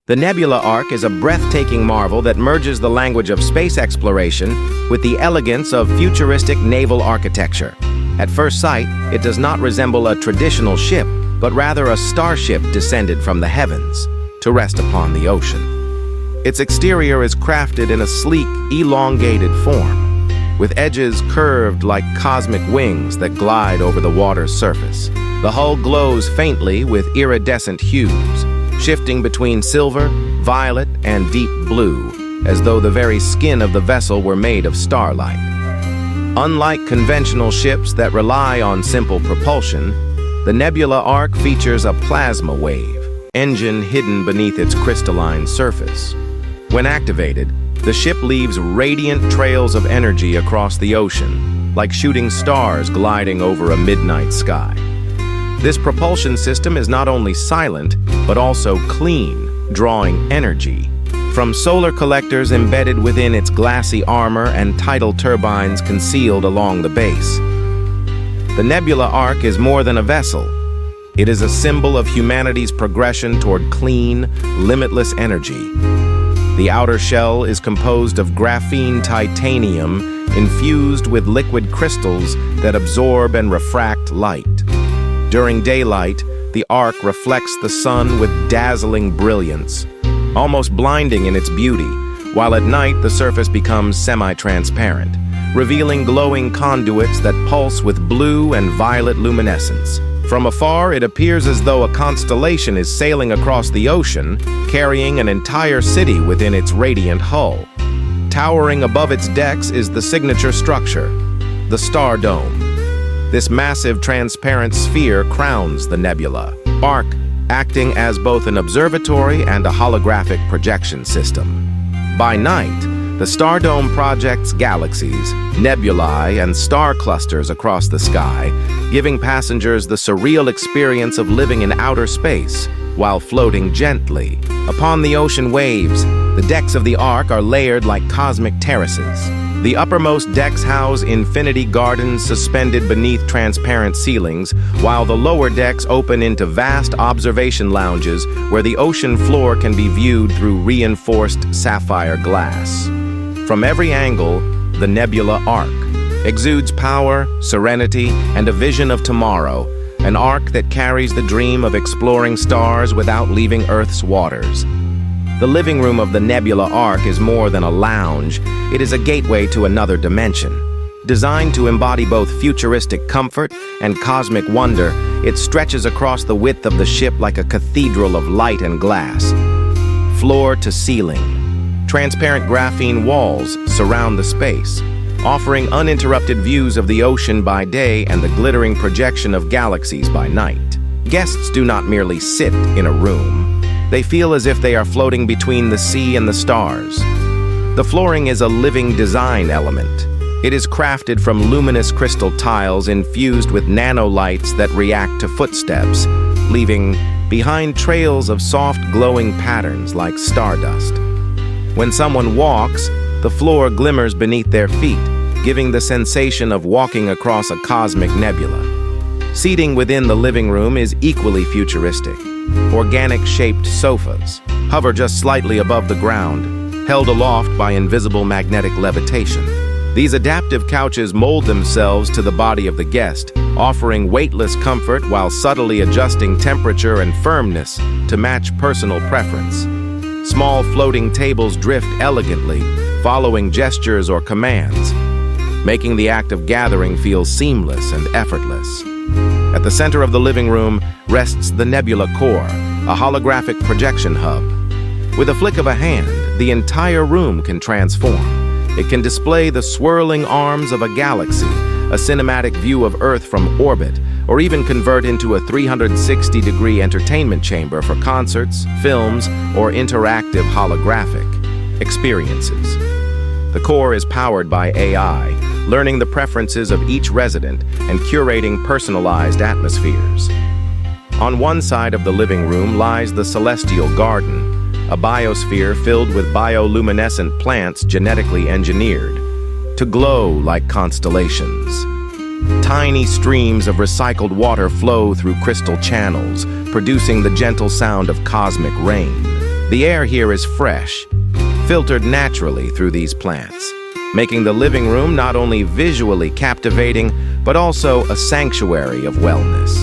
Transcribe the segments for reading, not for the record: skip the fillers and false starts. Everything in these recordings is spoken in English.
The Nebula Arc is a breathtaking marvel that merges the language of space exploration with the elegance of futuristic naval architecture. At first sight, it does not resemble a traditional ship, but rather a starship descended from the heavens to rest upon the ocean. Its exterior is crafted in a sleek, elongated form, with edges curved like cosmic wings that glide over the water's surface. The hull glows faintly with iridescent hues, shifting between silver, violet, and deep blue, as though the very skin of the vessel were made of starlight. Unlike conventional ships that rely on simple propulsion, the Nebula Arc features a plasma wave engine hidden beneath its crystalline surface. When activated, the ship leaves radiant trails of energy across the ocean, like shooting stars gliding over a midnight sky. This propulsion system is not only silent, but also clean, drawing energy from solar collectors embedded within its glassy armor and tidal turbines concealed along the base. The Nebula Arc is more than a vessel. It is a symbol of humanity's progression toward clean, limitless energy. The outer shell is composed of graphene titanium infused with liquid crystals that absorb and refract light. During daylight, the arc reflects the sun with dazzling brilliance, almost blinding in its beauty, while at night the surface becomes semi-transparent, revealing glowing conduits that pulse with blue and violet luminescence. From afar, it appears as though a constellation is sailing across the ocean, carrying an entire city within its radiant hull. Towering above its decks is the signature structure, the Star Dome. This massive transparent sphere crowns the Nebula Arc, acting as both an observatory and a holographic projection system. By night, the Star Dome projects galaxies, nebulae, and star clusters across the sky, giving passengers the surreal experience of living in outer space while floating gently. Upon the ocean waves, the decks of the Arc are layered like cosmic terraces. The uppermost decks house infinity gardens suspended beneath transparent ceilings, while the lower decks open into vast observation lounges where the ocean floor can be viewed through reinforced sapphire glass. From every angle, the Nebula Arc exudes power, serenity, and a vision of tomorrow, an arc that carries the dream of exploring stars without leaving Earth's waters. The living room of the Nebula Arc is more than a lounge. It is a gateway to another dimension. Designed to embody both futuristic comfort and cosmic wonder, it stretches across the width of the ship like a cathedral of light and glass. Floor to ceiling, transparent graphene walls surround the space, offering uninterrupted views of the ocean by day and the glittering projection of galaxies by night. Guests do not merely sit in a room. They feel as if they are floating between the sea and the stars. The flooring is a living design element. It is crafted from luminous crystal tiles infused with nanolights that react to footsteps, leaving behind trails of soft glowing patterns like stardust. When someone walks, the floor glimmers beneath their feet, giving the sensation of walking across a cosmic nebula. Seating within the living room is equally futuristic. Organic-shaped sofas hover just slightly above the ground, held aloft by invisible magnetic levitation. These adaptive couches mold themselves to the body of the guest, offering weightless comfort while subtly adjusting temperature and firmness to match personal preference. Small floating tables drift elegantly, following gestures or commands, making the act of gathering feel seamless and effortless. At the center of the living room rests the Nebula Core, a holographic projection hub. With a flick of a hand, the entire room can transform. It can display the swirling arms of a galaxy, a cinematic view of Earth from orbit, or even convert into a 360-degree entertainment chamber for concerts, films, or interactive holographic experiences. The core is powered by AI, learning the preferences of each resident and curating personalized atmospheres. On one side of the living room lies the Celestial Garden, a biosphere filled with bioluminescent plants genetically engineered to glow like constellations. Tiny streams of recycled water flow through crystal channels, producing the gentle sound of cosmic rain. The air here is fresh, filtered naturally through these plants, making the living room not only visually captivating, but also a sanctuary of wellness.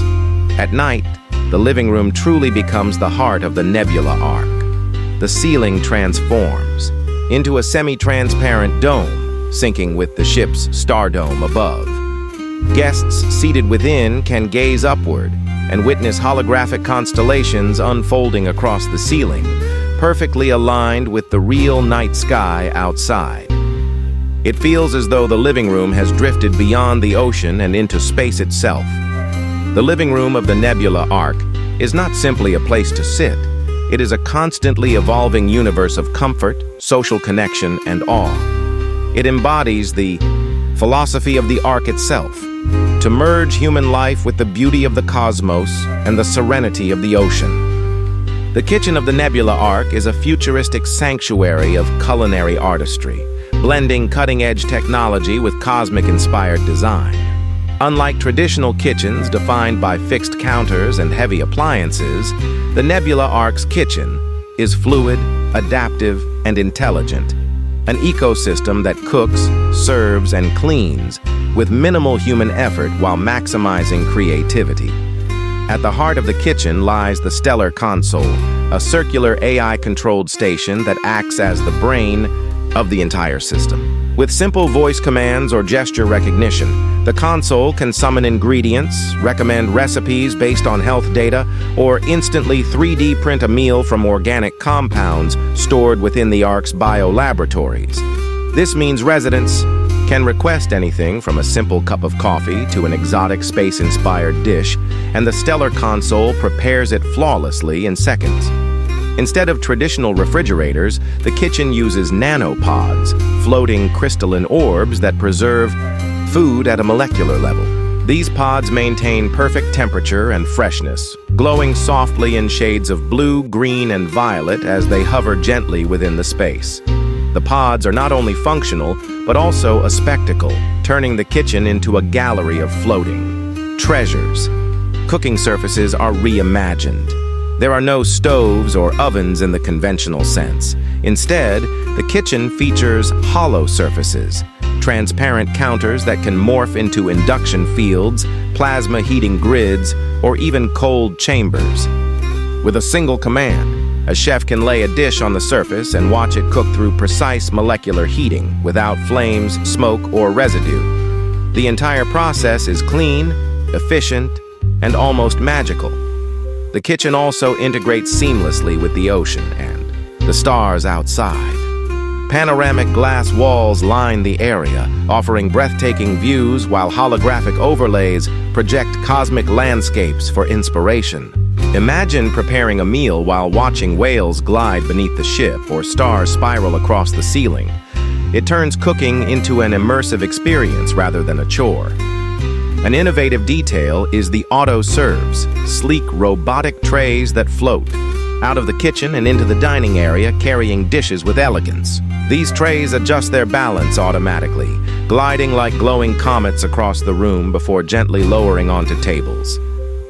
At night, the living room truly becomes the heart of the Nebula Ark. The ceiling transforms into a semi-transparent dome, syncing with the ship's stardome above. Guests seated within can gaze upward and witness holographic constellations unfolding across the ceiling, perfectly aligned with the real night sky outside. It feels as though the living room has drifted beyond the ocean and into space itself. The living room of the Nebula Ark is not simply a place to sit. It is a constantly evolving universe of comfort, social connection, and awe. It embodies the philosophy of the Ark itself, to merge human life with the beauty of the cosmos and the serenity of the ocean. The kitchen of the Nebula Ark is a futuristic sanctuary of culinary artistry, blending cutting-edge technology with cosmic-inspired design. Unlike traditional kitchens defined by fixed counters and heavy appliances, the Nebula Ark's kitchen is fluid, adaptive, and intelligent, an ecosystem that cooks, serves, and cleans with minimal human effort while maximizing creativity. At the heart of the kitchen lies the Stellar Console, a circular AI-controlled station that acts as the brain of the entire system. With simple voice commands or gesture recognition, the console can summon ingredients, recommend recipes based on health data, or instantly 3D print a meal from organic compounds stored within the Ark's biolaboratories. This means residents can request anything from a simple cup of coffee to an exotic space-inspired dish, and the Stellar Console prepares it flawlessly in seconds. Instead of traditional refrigerators, the kitchen uses nanopods, floating crystalline orbs that preserve food at a molecular level. These pods maintain perfect temperature and freshness, glowing softly in shades of blue, green, and violet as they hover gently within the space. The pods are not only functional, but also a spectacle, turning the kitchen into a gallery of floating treasures. Cooking surfaces are reimagined. There are no stoves or ovens in the conventional sense. Instead, the kitchen features hollow surfaces, transparent counters that can morph into induction fields, plasma heating grids, or even cold chambers. With a single command, a chef can lay a dish on the surface and watch it cook through precise molecular heating without flames, smoke, or residue. The entire process is clean, efficient, and almost magical. The kitchen also integrates seamlessly with the ocean and the stars outside. Panoramic glass walls line the area, offering breathtaking views while holographic overlays project cosmic landscapes for inspiration. Imagine preparing a meal while watching whales glide beneath the ship or stars spiral across the ceiling. It turns cooking into an immersive experience rather than a chore. An innovative detail is the auto-serves, sleek robotic trays that float out of the kitchen and into the dining area, carrying dishes with elegance. These trays adjust their balance automatically, gliding like glowing comets across the room before gently lowering onto tables.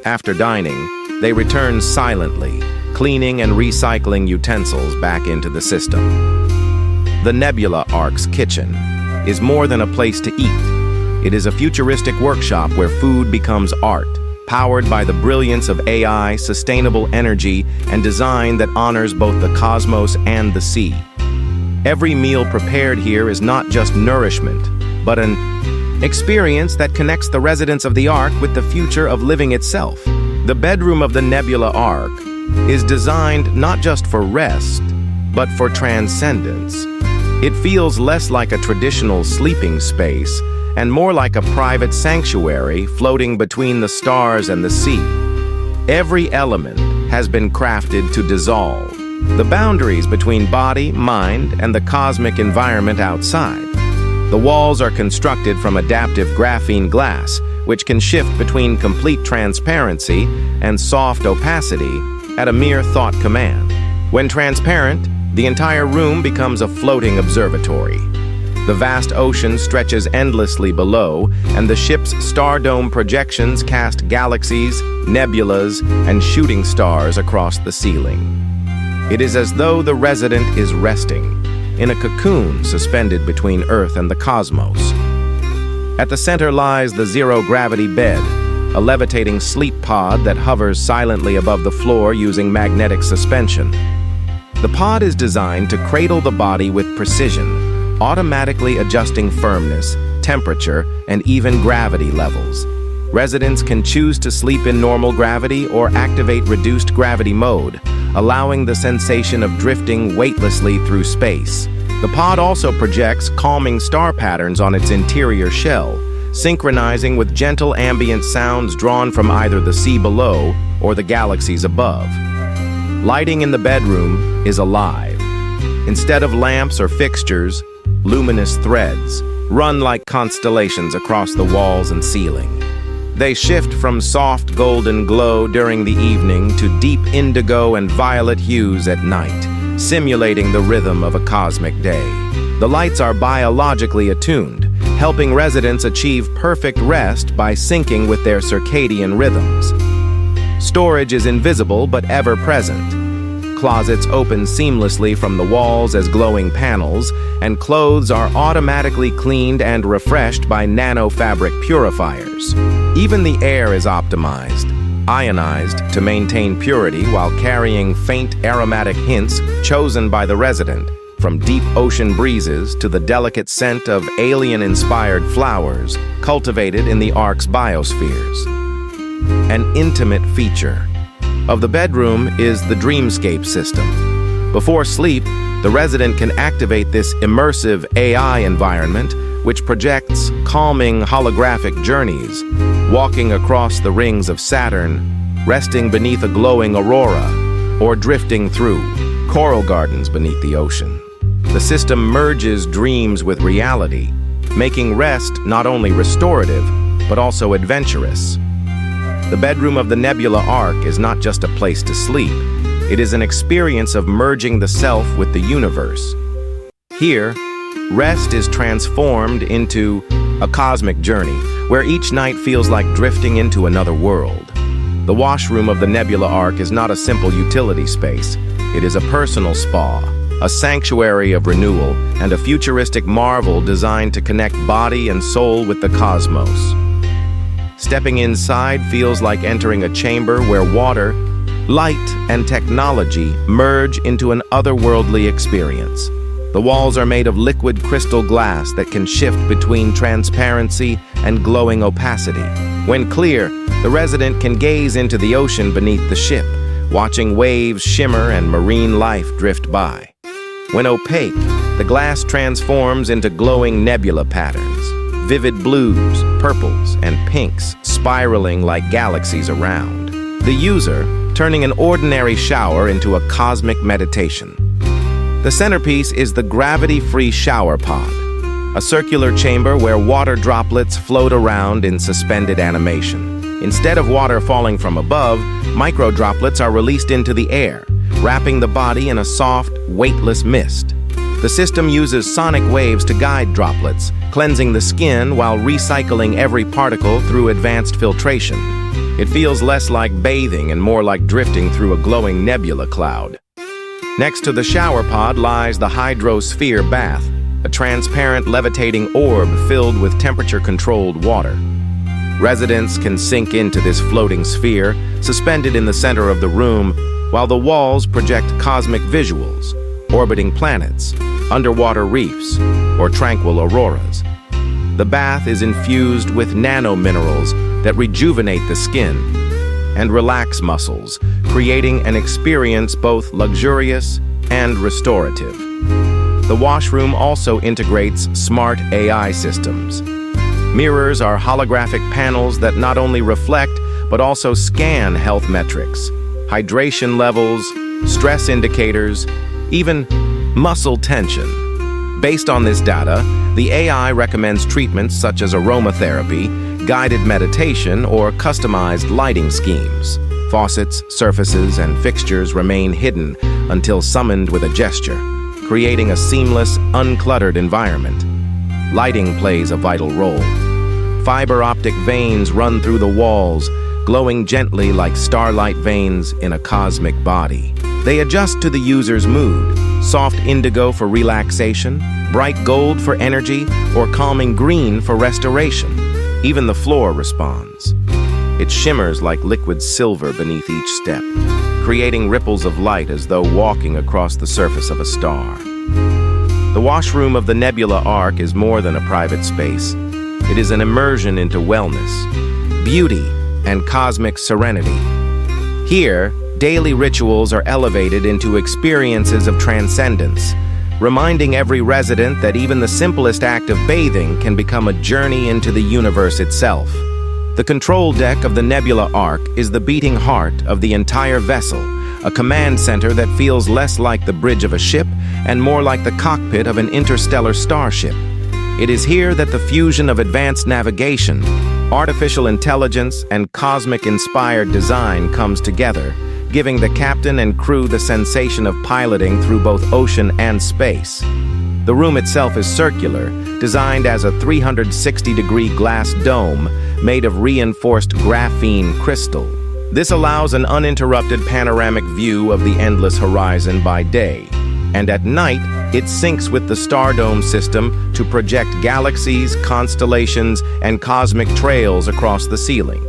After dining, they return silently, cleaning and recycling utensils back into the system. The Nebula Ark's kitchen is more than a place to eat. It is a futuristic workshop where food becomes art, powered by the brilliance of AI, sustainable energy, and design that honors both the cosmos and the sea. Every meal prepared here is not just nourishment, but an experience that connects the residents of the Ark with the future of living itself. The bedroom of the Nebula Ark is designed not just for rest, but for transcendence. It feels less like a traditional sleeping space and more like a private sanctuary floating between the stars and the sea. Every element has been crafted to dissolve the boundaries between body, mind, and the cosmic environment outside. The walls are constructed from adaptive graphene glass, which can shift between complete transparency and soft opacity at a mere thought command. When transparent, the entire room becomes a floating observatory. The vast ocean stretches endlessly below, and the ship's stardome projections cast galaxies, nebulas, and shooting stars across the ceiling. It is as though the resident is resting, in a cocoon suspended between Earth and the cosmos. At the center lies the zero-gravity bed, a levitating sleep pod that hovers silently above the floor using magnetic suspension. The pod is designed to cradle the body with precision, automatically adjusting firmness, temperature, and even gravity levels. Residents can choose to sleep in normal gravity or activate reduced gravity mode, allowing the sensation of drifting weightlessly through space. The pod also projects calming star patterns on its interior shell, synchronizing with gentle ambient sounds drawn from either the sea below or the galaxies above. Lighting in the bedroom is alive. Instead of lamps or fixtures, luminous threads run like constellations across the walls and ceiling. They shift from soft golden glow during the evening to deep indigo and violet hues at night, simulating the rhythm of a cosmic day. The lights are biologically attuned, helping residents achieve perfect rest by syncing with their circadian rhythms. Storage is invisible but ever present. Closets open seamlessly from the walls as glowing panels, and clothes are automatically cleaned and refreshed by nano-fabric purifiers. Even the air is optimized, ionized to maintain purity while carrying faint aromatic hints chosen by the resident, from deep ocean breezes to the delicate scent of alien-inspired flowers cultivated in the Ark's biospheres. An intimate feature of the bedroom is the dreamscape system. Before sleep, the resident can activate this immersive AI environment, which projects calming holographic journeys, walking across the rings of Saturn, resting beneath a glowing aurora, or drifting through coral gardens beneath the ocean. The system merges dreams with reality, making rest not only restorative, but also adventurous. The bedroom of the Nabula Ark is not just a place to sleep. It is an experience of merging the self with the universe. Here, rest is transformed into a cosmic journey, where each night feels like drifting into another world. The washroom of the Nabula Ark is not a simple utility space. It is a personal spa, a sanctuary of renewal, and a futuristic marvel designed to connect body and soul with the cosmos. Stepping inside feels like entering a chamber where water, light, and technology merge into an otherworldly experience. The walls are made of liquid crystal glass that can shift between transparency and glowing opacity. When clear, the resident can gaze into the ocean beneath the ship, watching waves shimmer and marine life drift by. When opaque, the glass transforms into glowing nebula patterns, vivid blues, purples, and pinks spiraling like galaxies around. The user turning an ordinary shower into a cosmic meditation. The centerpiece is the gravity-free shower pod, a circular chamber where water droplets float around in suspended animation. Instead of water falling from above, micro droplets are released into the air, wrapping the body in a soft, weightless mist. The system uses sonic waves to guide droplets, cleansing the skin while recycling every particle through advanced filtration. It feels less like bathing and more like drifting through a glowing nebula cloud. Next to the shower pod lies the hydrosphere bath, a transparent levitating orb filled with temperature-controlled water. Residents can sink into this floating sphere, suspended in the center of the room, while the walls project cosmic visuals, orbiting planets, underwater reefs, or tranquil auroras. The bath is infused with nano-minerals that rejuvenate the skin and relax muscles, creating an experience both luxurious and restorative. The washroom also integrates smart AI systems. Mirrors are holographic panels that not only reflect, but also scan health metrics, hydration levels, stress indicators, even muscle tension. Based on this data, the AI recommends treatments such as aromatherapy, guided meditation, or customized lighting schemes. Faucets, surfaces, and fixtures remain hidden until summoned with a gesture, creating a seamless, uncluttered environment. Lighting plays a vital role. Fiber optic veins run through the walls, glowing gently like starlight veins in a cosmic body. They adjust to the user's mood: soft indigo for relaxation, bright gold for energy, or calming green for restoration. Even the floor responds. It shimmers like liquid silver beneath each step, creating ripples of light as though walking across the surface of a star. The washroom of the Nabula Ark is more than a private space. It is an immersion into wellness, beauty, and cosmic serenity. Here, daily rituals are elevated into experiences of transcendence, reminding every resident that even the simplest act of bathing can become a journey into the universe itself. The control deck of the Nabula Ark is the beating heart of the entire vessel, a command center that feels less like the bridge of a ship and more like the cockpit of an interstellar starship. It is here that the fusion of advanced navigation, artificial intelligence, and cosmic-inspired design comes together, giving the captain and crew the sensation of piloting through both ocean and space. The room itself is circular, designed as a 360-degree glass dome made of reinforced graphene crystal. This allows an uninterrupted panoramic view of the endless horizon by day, and at night, it syncs with the Stardome system to project galaxies, constellations, and cosmic trails across the ceiling.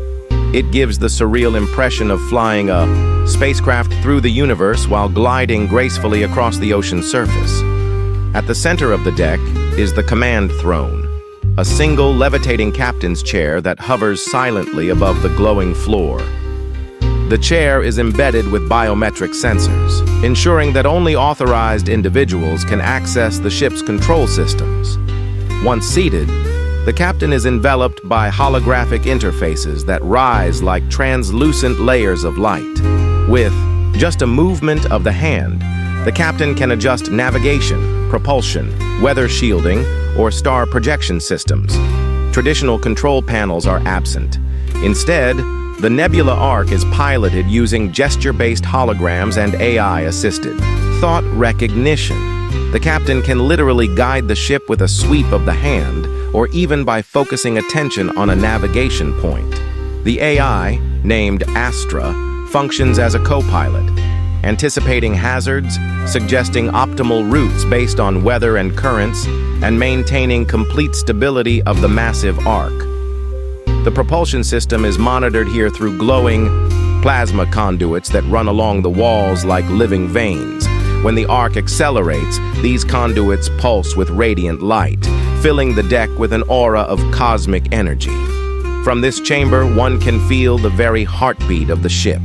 It gives the surreal impression of flying a spacecraft through the universe while gliding gracefully across the ocean's surface. At the center of the deck is the command throne, a single levitating captain's chair that hovers silently above the glowing floor. The chair is embedded with biometric sensors, ensuring that only authorized individuals can access the ship's control systems. Once seated, the captain is enveloped by holographic interfaces that rise like translucent layers of light. With just a movement of the hand, the captain can adjust navigation, propulsion, weather shielding, or star projection systems. Traditional control panels are absent. Instead, the Nabula Ark is piloted using gesture-based holograms and AI-assisted thought recognition. The captain can literally guide the ship with a sweep of the hand, or even by focusing attention on a navigation point. The AI, named Astra, functions as a co-pilot, anticipating hazards, suggesting optimal routes based on weather and currents, and maintaining complete stability of the massive Ark. The propulsion system is monitored here through glowing plasma conduits that run along the walls like living veins. When the Ark accelerates, these conduits pulse with radiant light, filling the deck with an aura of cosmic energy. From this chamber, one can feel the very heartbeat of the ship.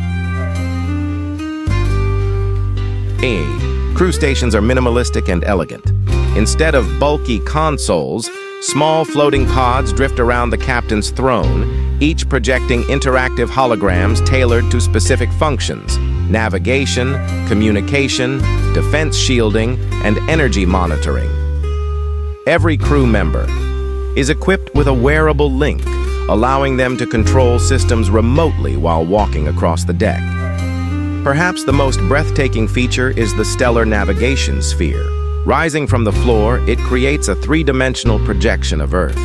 Crew stations are minimalistic and elegant. Instead of bulky consoles, small floating pods drift around the captain's throne, each projecting interactive holograms tailored to specific functions: navigation, communication, defense shielding, and energy monitoring. Every crew member is equipped with a wearable link, allowing them to control systems remotely while walking across the deck. Perhaps the most breathtaking feature is the stellar navigation sphere. Rising from the floor, it creates a three-dimensional projection of Earth,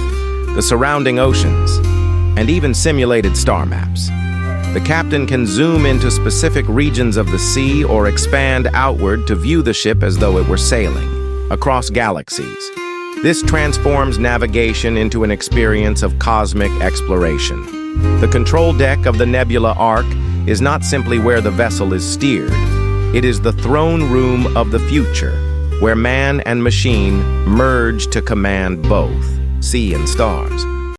the surrounding oceans, and even simulated star maps. The captain can zoom into specific regions of the sea or expand outward to view the ship as though it were sailing across galaxies. This transforms navigation into an experience of cosmic exploration. The control deck of the Nabula Ark is not simply where the vessel is steered. It is the throne room of the future, where man and machine merge to command both sea and stars.